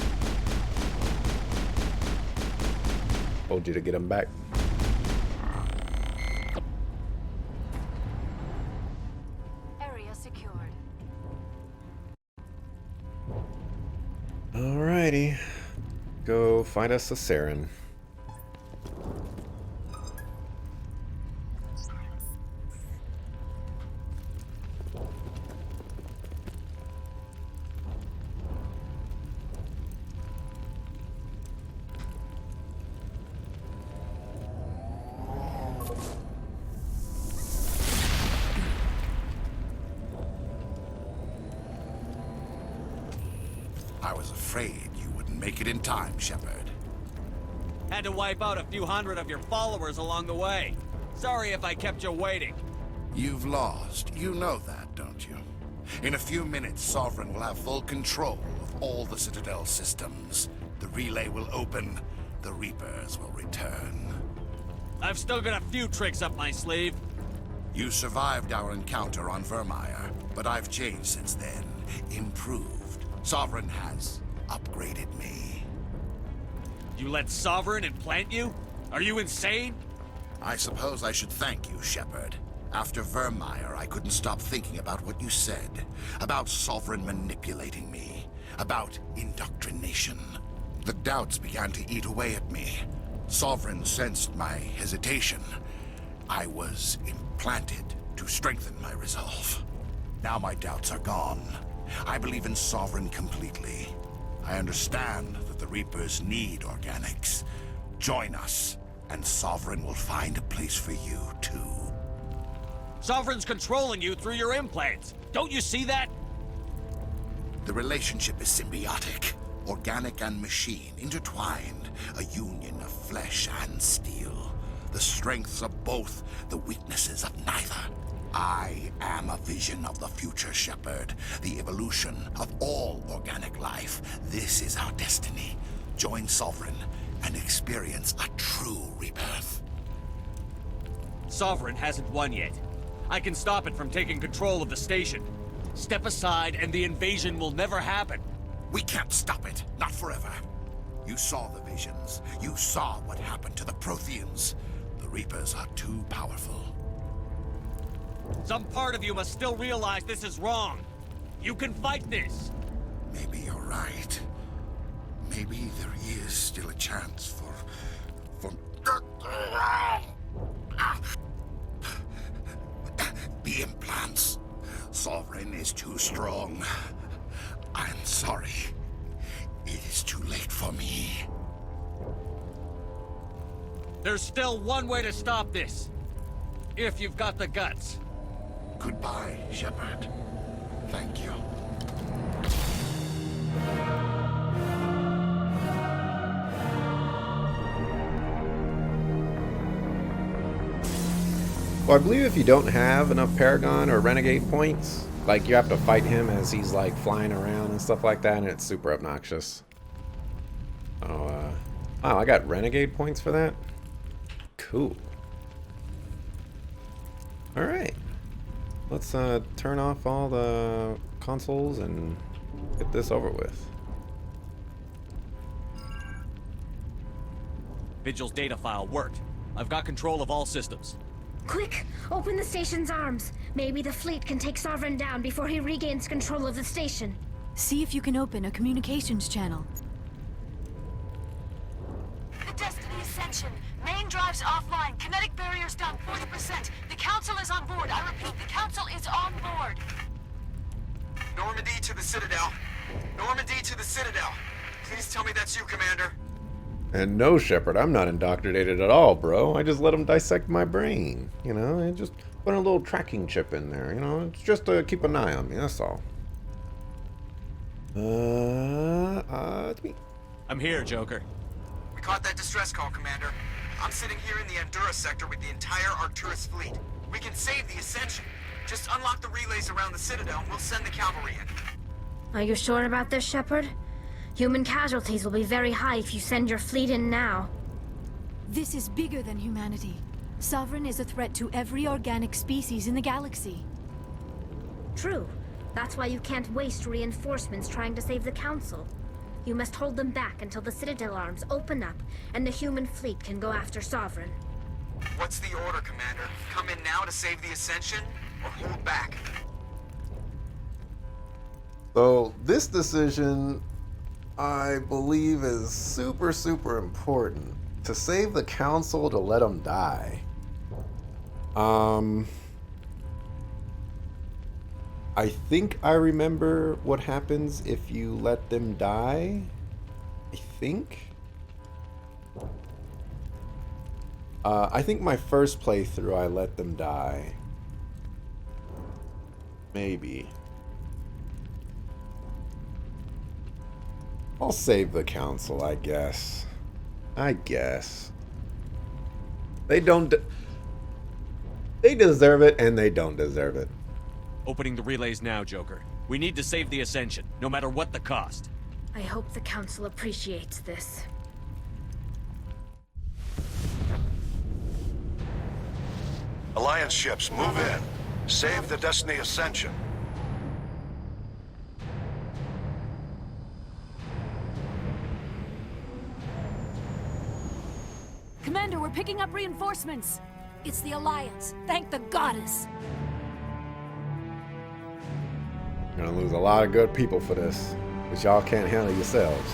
Told you to get them back. Area secured. Alrighty. Go find us a Saren. I was afraid you wouldn't make it in time, Shepard. Had to wipe out a few hundred of your followers along the way. Sorry if I kept you waiting. You've lost. You know that, don't you? In a few minutes, Sovereign will have full control of all the Citadel systems. The relay will open. The Reapers will return. I've still got a few tricks up my sleeve. You survived our encounter on Vermeer, but I've changed since then. Improved. Sovereign has upgraded me. You let Sovereign implant you? Are you insane? I suppose I should thank you, Shepard. After Vermeer, I couldn't stop thinking about what you said. About Sovereign manipulating me. About indoctrination. The doubts began to eat away at me. Sovereign sensed my hesitation. I was implanted to strengthen my resolve. Now my doubts are gone. I believe in Sovereign completely. I understand that the Reapers need organics. Join us, and Sovereign will find a place for you, too. Sovereign's controlling you through your implants. Don't you see that? The relationship is symbiotic. Organic and machine, intertwined. A union of flesh and steel. The strengths of both, the weaknesses of neither. I am a vision of the future, Shepard. The evolution of all organic life. This is our destiny. Join Sovereign and experience a true rebirth. Sovereign hasn't won yet. I can stop it from taking control of the station. Step aside and the invasion will never happen. We can't stop it. Not forever. You saw the visions. You saw what happened to the Protheans. The Reapers are too powerful. Some part of you must still realize this is wrong. You can fight this. Maybe you're right. Maybe there is still a chance for... The implants. Sovereign is too strong. I'm sorry. It is too late for me. There's still one way to stop this. If you've got the guts. Goodbye, Shepard. Thank you. Well, I believe if you don't have enough Paragon or Renegade points, like you have to fight him as he's like flying around and stuff like that, and it's super obnoxious. Oh, wow, I got Renegade points for that? Cool. Alright. Let's turn off all the consoles and get this over with. Vigil's data file worked. I've got control of all systems. Quick! Open the station's arms. Maybe the fleet can take Sovereign down before he regains control of the station. See if you can open a communications channel. The Destiny Ascension. Main drives offline. Kinetic barriers down 40%. The Council is on board. I repeat, the Council is on board. Normandy to the Citadel. Normandy to the Citadel. Please tell me that's you, Commander. And no, Shepard, I'm not indoctrinated at all, bro. I just let him dissect my brain. You know, I just put a little tracking chip in there. You know, it's just to keep an eye on me, that's all. It's me. I'm here, Joker. We caught that distress call, Commander. I'm sitting here in the Andurra sector with the entire Arcturus fleet. We can save the Ascension. Just unlock the relays around the Citadel and we'll send the cavalry in. Are you sure about this, Shepard? Human casualties will be very high if you send your fleet in now. This is bigger than humanity. Sovereign is a threat to every organic species in the galaxy. True. That's why you can't waste reinforcements trying to save the Council. You must hold them back until the Citadel arms open up and the human fleet can go after Sovereign. What's the order, Commander? Come in now to save the Ascension, or hold back? So, this decision, I believe, is super, super important. To save the Council, to let them die. I think I remember what happens if you let them die. I think. I think my first playthrough I let them die. Maybe. I'll save the Council, I guess. I guess. They don't... They deserve it, and they don't deserve it. Opening the relays now, Joker. We need to save the Ascension, no matter what the cost. I hope the Council appreciates this. Alliance ships, move in. Save the Destiny Ascension. Commander, we're picking up reinforcements. It's the Alliance. Thank the goddess. You're gonna lose a lot of good people for this, but y'all can't handle yourselves.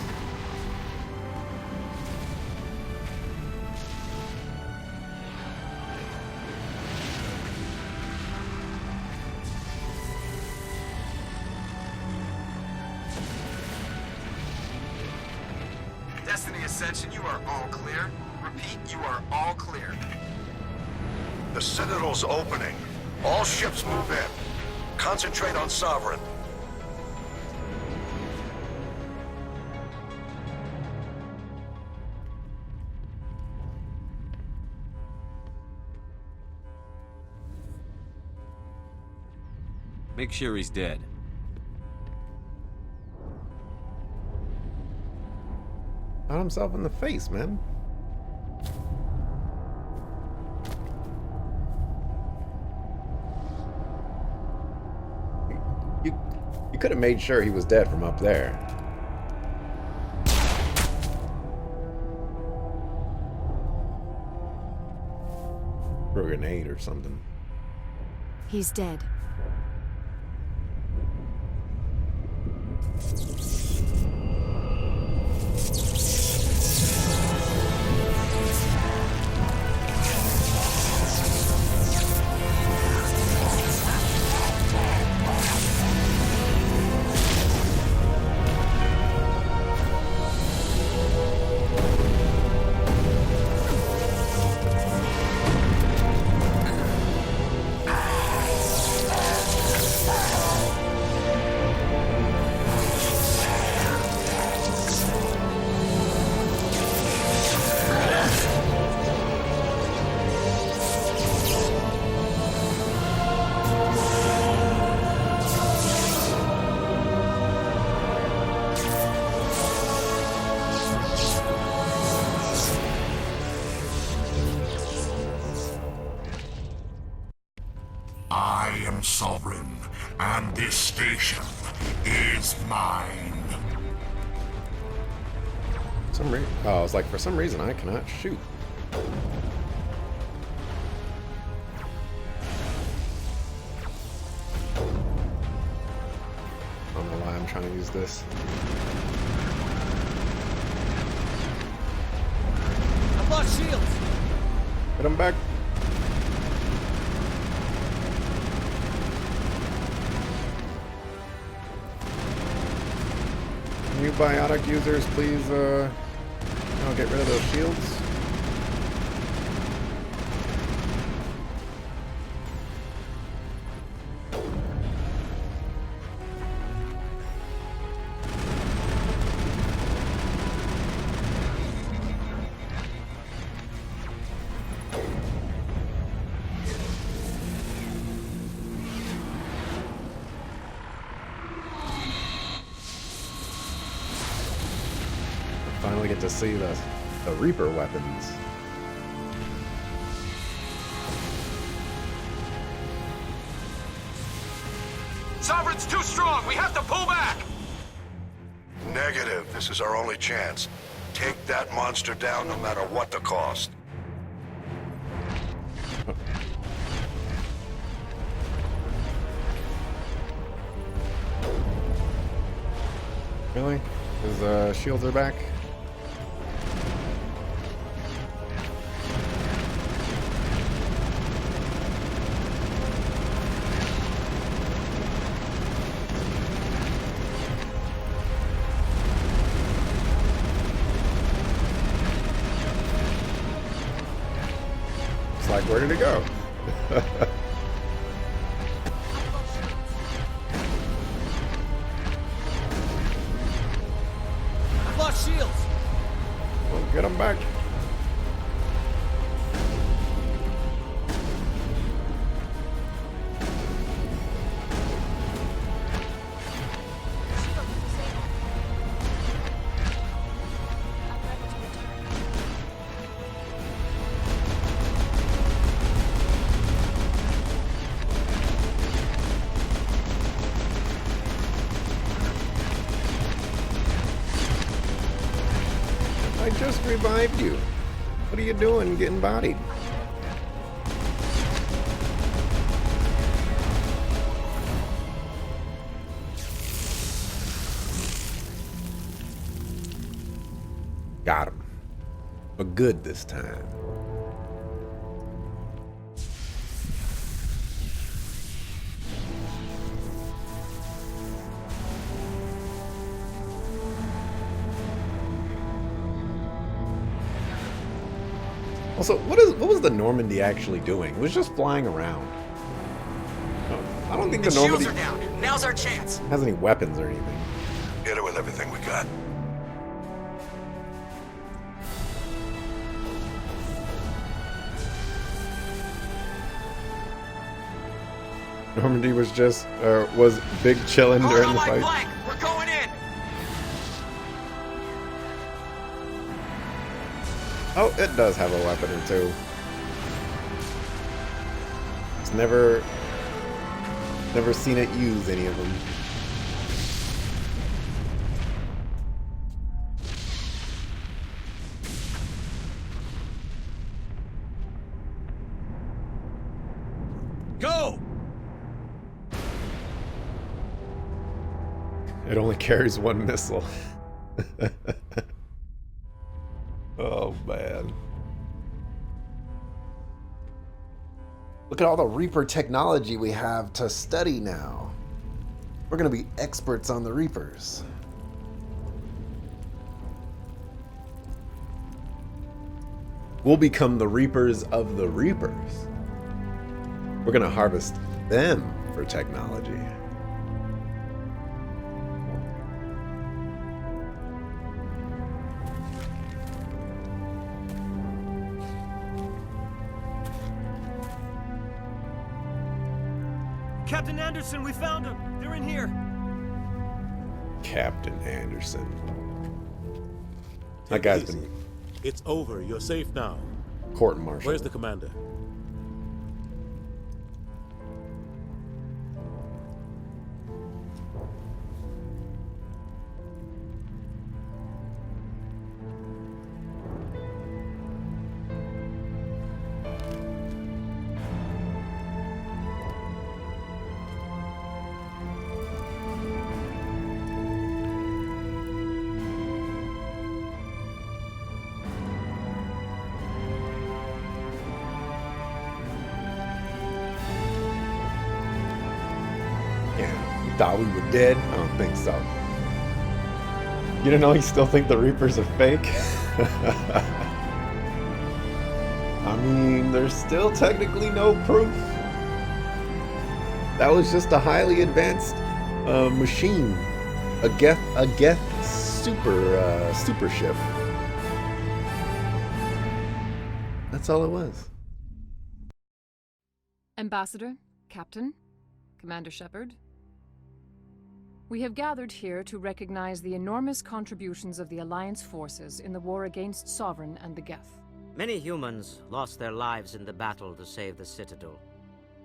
Destiny Ascension, you are all clear. Repeat, you are all clear. The Citadel's opening. All ships move in. Concentrate on Sovereign. Make sure he's dead. Shot himself in the face, man. You could have made sure he was dead from up there. Throw a grenade or something. He's dead. am sovereign, and this station is mine. I was like, for some reason I cannot shoot. I don't know why I'm trying to use this. I've lost shields. Hit him back. You biotic users, please, get rid of those shields. Finally get to see the Reaper weapons. Sovereign's too strong. We have to pull back. Negative. This is our only chance. Take that monster down no matter what the cost. Really? His shields are back? It's like, where did it go? Lost shields. Well, get them back. I just revived you. What are you doing getting bodied? Got him. But good this time. Also, what was the Normandy actually doing? It was just flying around. I don't think the Normandy shields are down. Now's our chance. has any weapons or anything. Hit it with everything we got. Normandy was just was big chilling Hold during on the my fight. flank. We're going in. Oh, it does have a weapon or two. It's never seen it use any of them. Go! It only carries one missile. Oh, man. Look at all the Reaper technology we have to study now. We're going to be experts on the Reapers. We'll become the Reapers of the Reapers. We're going to harvest them for technology. Captain Anderson, we found them. They're in here. Captain Anderson. That guy's been It's over. You're safe now. court-martialed. Where's the commander? thought we were dead? I don't think so. You didn't know you still think the Reapers are fake? I mean, there's still technically no proof. That was just a highly advanced machine. A Geth super ship. That's all it was. Ambassador, Captain, Commander Shepard. We have gathered here to recognize the enormous contributions of the Alliance forces in the war against Sovereign and the Geth. Many humans lost their lives in the battle to save the Citadel.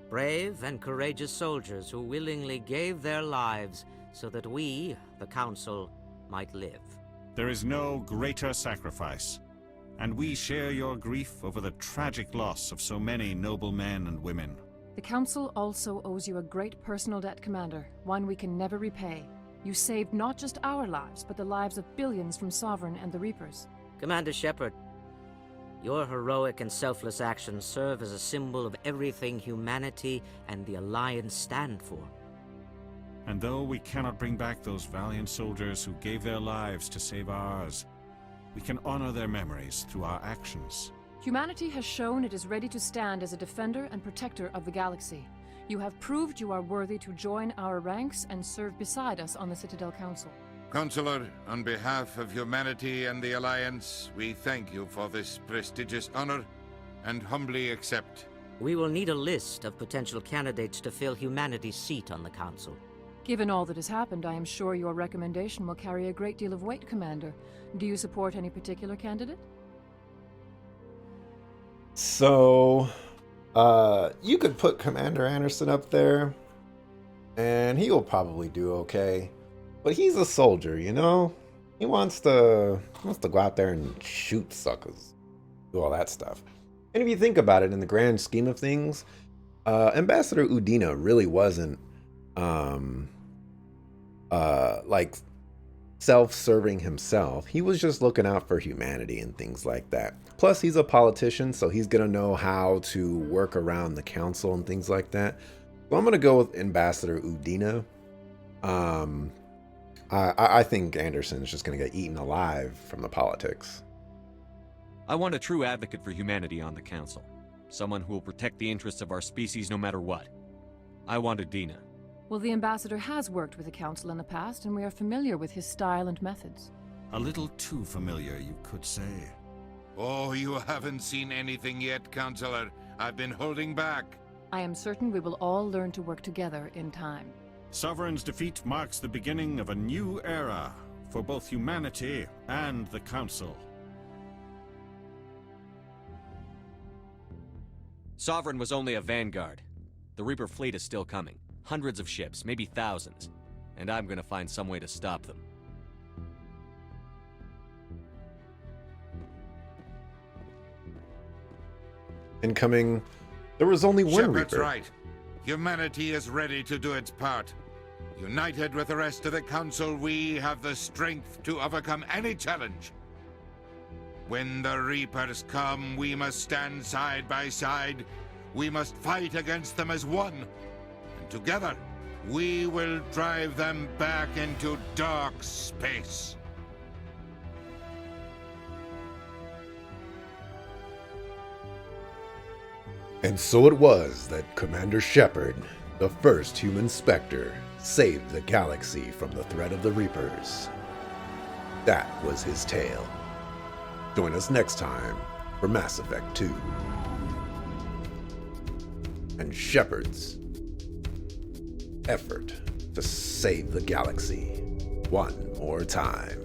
Brave and courageous soldiers who willingly gave their lives so that we, the Council, might live. There is no greater sacrifice, and we share your grief over the tragic loss of so many noble men and women. The Council also owes you a great personal debt, Commander, one we can never repay. You saved not just our lives, but the lives of billions from Sovereign and the Reapers. Commander Shepard, your heroic and selfless actions serve as a symbol of everything humanity and the Alliance stand for. And though we cannot bring back those valiant soldiers who gave their lives to save ours, we can honor their memories through our actions. Humanity has shown it is ready to stand as a defender and protector of the galaxy. You have proved you are worthy to join our ranks and serve beside us on the Citadel Council. Counselor, on behalf of humanity and the Alliance, we thank you for this prestigious honor and humbly accept. We will need a list of potential candidates to fill humanity's seat on the Council. Given all that has happened, I am sure your recommendation will carry a great deal of weight, Commander. Do you support any particular candidate? So, you could put Commander Anderson up there, and he will probably do okay. But he's a soldier, you know? He wants to go out there and shoot suckers, do all that stuff. And if you think about it, in the grand scheme of things, Ambassador Udina really wasn't like self-serving himself. He was just looking out for humanity and things like that. Plus, he's a politician, so he's gonna know how to work around the council and things like that. So I'm gonna go with Ambassador Udina. I think Anderson's just gonna get eaten alive from the politics. I want a true advocate for humanity on the council. Someone who will protect the interests of our species no matter what. I want Udina. Well, the Ambassador has worked with the Council in the past, and we are familiar with his style and methods. A little too familiar, you could say. Oh, you haven't seen anything yet, Counselor. I've been holding back. I am certain we will all learn to work together in time. Sovereign's defeat marks the beginning of a new era for both humanity and the Council. Sovereign was only a vanguard. The Reaper fleet is still coming. Hundreds of ships, maybe thousands. And I'm gonna find some way to stop them. Incoming. There was only one Shepard's Reaper. right. Humanity is ready to do its part. United with the rest of the Council, we have the strength to overcome any challenge. When the Reapers come, we must stand side by side. We must fight against them as one. And together, we will drive them back into dark space. And so it was that Commander Shepard, the first human Spectre, saved the galaxy from the threat of the Reapers. That was his tale. Join us next time for Mass Effect 2. And Shepard's effort to save the galaxy one more time.